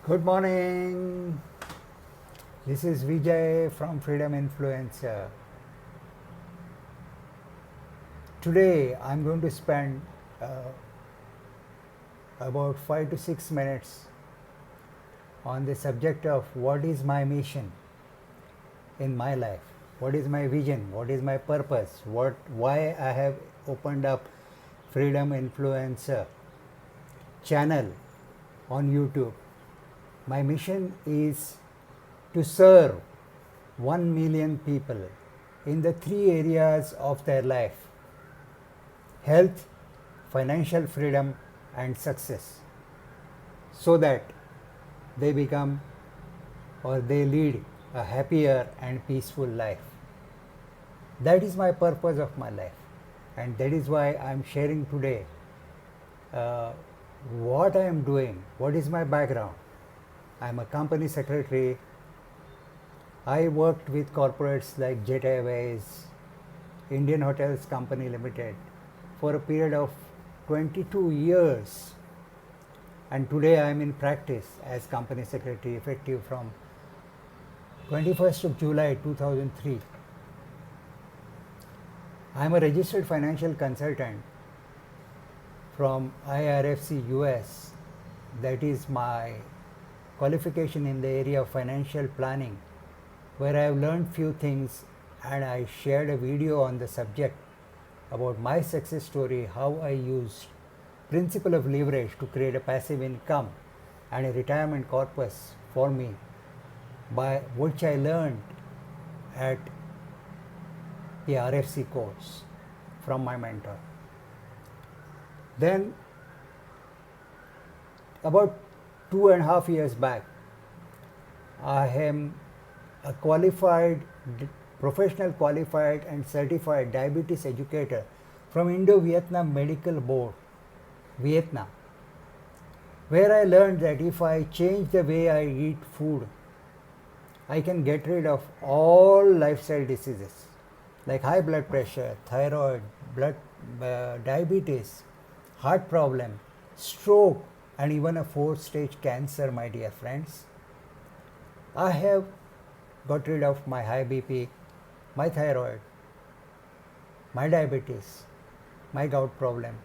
Good morning. This is Vijay from Freedom Influencer. Today I'm going to spend about 5 to 6 minutes on the subject of what is my mission in my life, what is my vision, what is my purpose, why I have opened up Freedom Influencer channel on YouTube. My mission is to serve 1 million people in the three areas of their life: health, financial freedom, and success, so that they become or they lead a happier and peaceful life. That is my purpose of my life, and that is why I am sharing today what I am doing, what is my background. I am a company secretary. I worked with corporates like Jet Airways, Indian Hotels Company Limited for a period of 22 years. And today I am in practice as company secretary effective from 21st of July 2003. I am a registered financial consultant from IRFC US. That is my qualification in the area of financial planning, where I have learned few things, and I shared a video on the subject about my success story, how I used principle of leverage to create a passive income and a retirement corpus for me, by which I learned at the RFC course from my mentor. Then about 2.5 years back, I am a professional qualified and certified diabetes educator from Indo-Vietnam Medical Board, Vietnam, where I learned that if I change the way I eat food, I can get rid of all lifestyle diseases like high blood pressure, thyroid, diabetes, heart problem, stroke, and even a 4-stage cancer, my dear friends. I have got rid of my high BP, my thyroid, my diabetes, my gout problem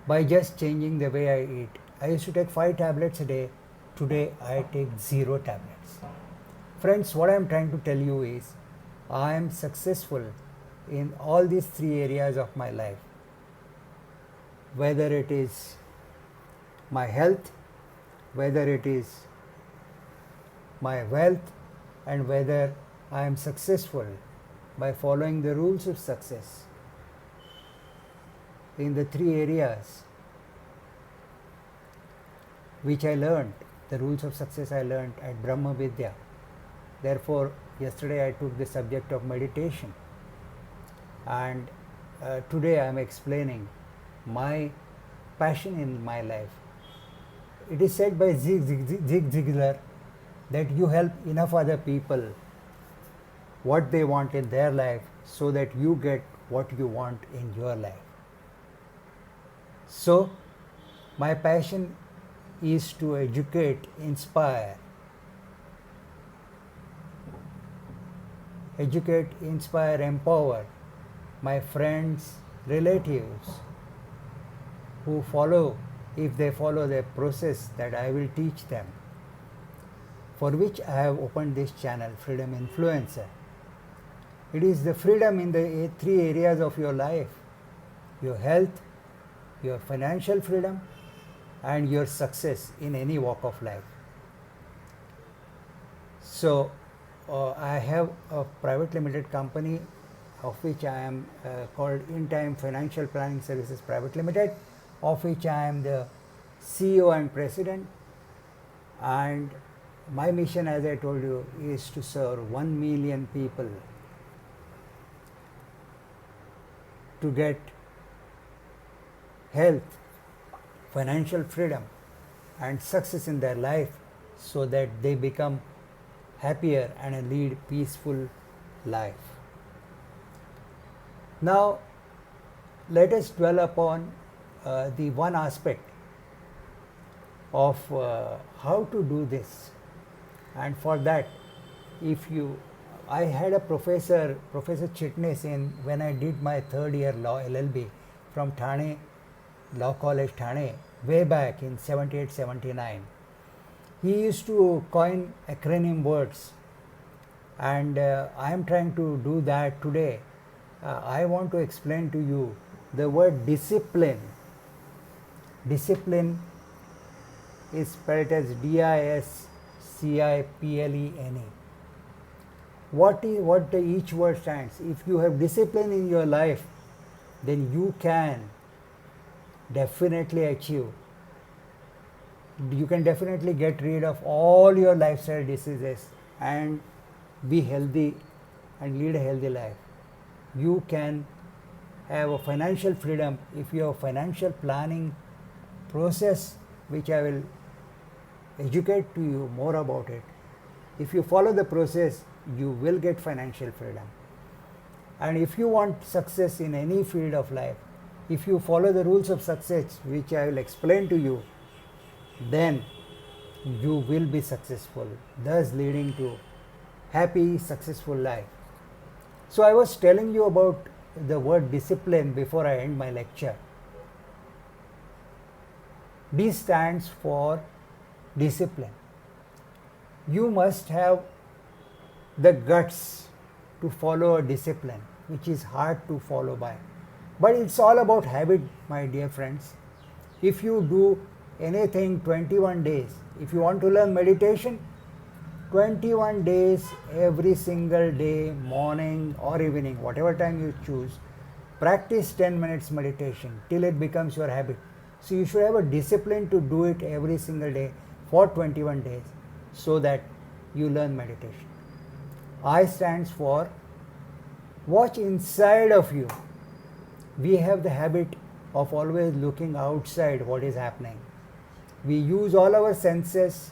by just changing the way I eat. I used to take 5 tablets a day. Today I take 0 tablets. Friends, what I am trying to tell you is I am successful in all these 3 areas of my life, whether it is my health, whether it is my wealth, and whether I am successful by following the rules of success in the 3 areas which I learned. The rules of success I learned at Brahma Vidya. Therefore, yesterday I took the subject of meditation, and today I am explaining my passion in my life. It is said by Zig Ziglar that you help enough other people what they want in their life so that you get what you want in your life. So, my passion is to educate, inspire, empower my friends, relatives who follow, if they follow the process that I will teach them, for which I have opened this channel, Freedom Influencer. It is the freedom in the 3 areas of your life: your health, your financial freedom, and your success in any walk of life. So, I have a private limited company of which I am called In Time Financial Planning Services Private Limited, of which I am the CEO and president. And my mission, as I told you, is to serve 1 million people to get health, financial freedom, and success in their life, so that they become happier and lead peaceful life. Now, let us dwell upon the one aspect of how to do this. And for that, if you, I had a professor, Professor Chitnis, in when I did my third year law LLB from Thane, Law College Thane, way back in 78, 79. He used to coin acronym words, and I am trying to do that today. I want to explain to you the word discipline. Discipline is spelled as DISCIPLENE. What each word stands? If you have discipline in your life, then you can definitely achieve. You can definitely get rid of all your lifestyle diseases and be healthy and lead a healthy life. You can have a financial freedom if you have financial planning process, which I will educate to you more about it. If you follow the process, you will get financial freedom. And if you want success in any field of life, if you follow the rules of success, which I will explain to you, then you will be successful, thus leading to happy, successful life. So I was telling you about the word discipline before I end my lecture. D stands for discipline. You must have the guts to follow a discipline, which is hard to follow by. But it's all about habit, my dear friends. If you do anything 21 days, if you want to learn meditation, 21 days, every single day, morning or evening, whatever time you choose, practice 10 minutes meditation till it becomes your habit. So you should have a discipline to do it every single day for 21 days so that you learn meditation. I stands for watch inside of you. We have the habit of always looking outside what is happening. We use all our senses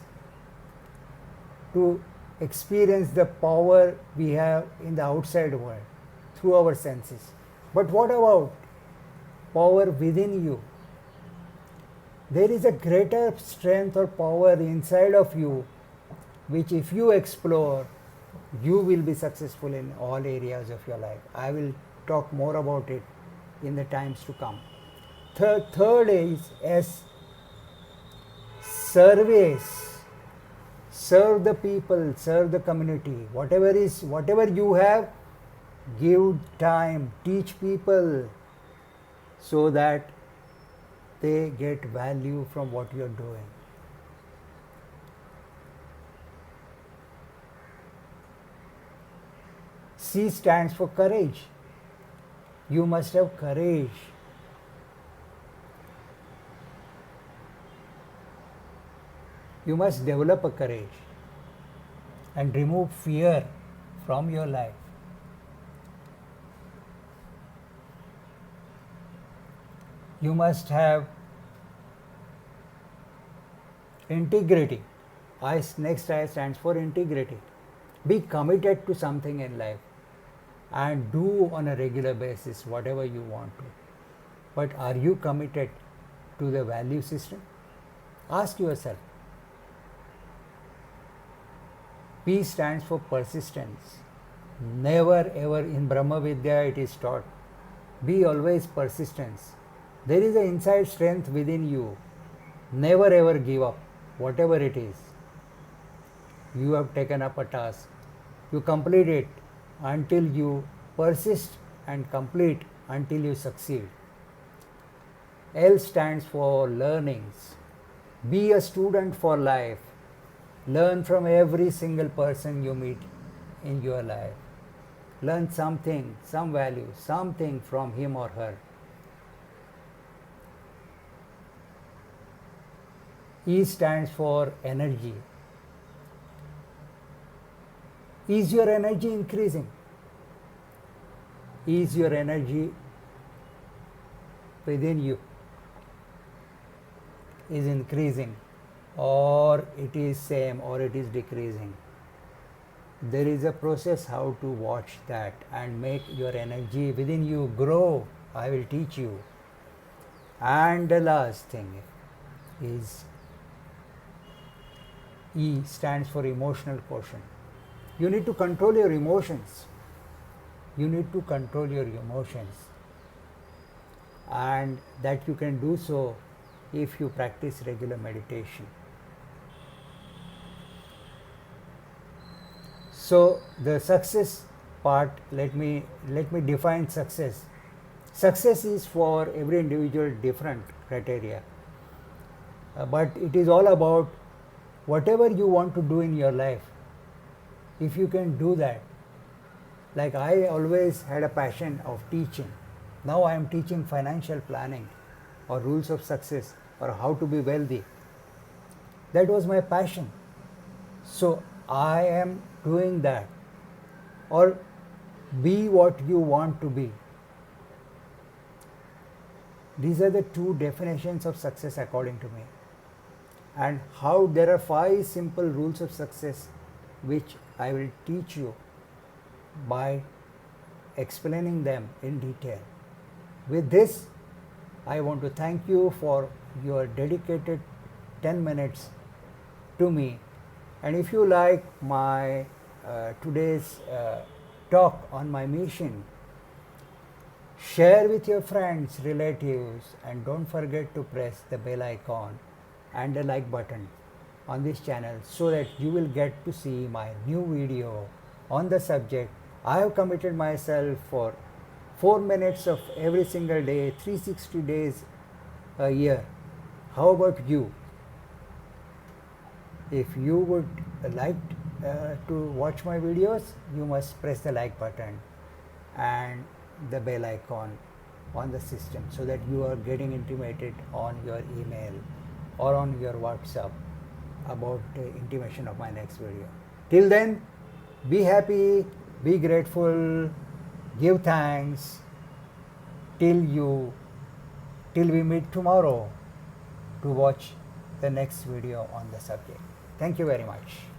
to experience the power we have in the outside world through our senses. But what about power within you? There is a greater strength or power inside of you, which if you explore, you will be successful in all areas of your life. I will talk more about it in the times to come. Third is S, service. Serve the people, serve the community. Whatever you have, give time, teach people so that they get value from what you are doing. C stands for courage. You must have courage. You must develop a courage and remove fear from your life. You must have integrity. Next I stands for integrity. Be committed to something in life and do on a regular basis whatever you want to. But are you committed to the value system? Ask yourself. P stands for persistence. Never ever in Brahma Vidya it is taught. Be always persistent. There is an inside strength within you. Never ever give up, whatever it is. You have taken up a task. You complete it until you persist and complete until you succeed. L stands for learnings. Be a student for life. Learn from every single person you meet in your life. Learn something, some value, something from him or her. E stands for energy. Is your energy increasing? Is your energy within you is increasing, or it is same, or it is decreasing? There is a process how to watch that and make your energy within you grow. I will teach you. And the last thing is E stands for emotional quotient. You need to control your emotions. You need to control your emotions, and that you can do so if you practice regular meditation. So the success part, let me define success. Success is for every individual different criteria, but it is all about whatever you want to do in your life. If you can do that, like I always had a passion of teaching. Now I am teaching financial planning or rules of success or how to be wealthy. That was my passion. So I am doing that. Or be what you want to be. These are the two definitions of success according to me. And how there are 5 simple rules of success which I will teach you by explaining them in detail. With this, I want to thank you for your dedicated 10 minutes to me. And if you like my today's talk on my mission, share with your friends, relatives, and don't forget to press the bell icon and the like button on this channel so that you will get to see my new video on the subject. I have committed myself for 4 minutes of every single day, 360 days a year. How about you? If you would like to watch my videos, you must press the like button and the bell icon on the system so that you are getting intimated on your email or on your WhatsApp about the intimation of my next video. Till then, be happy, be grateful, give thanks till we meet tomorrow to watch the next video on the subject. Thank you very much.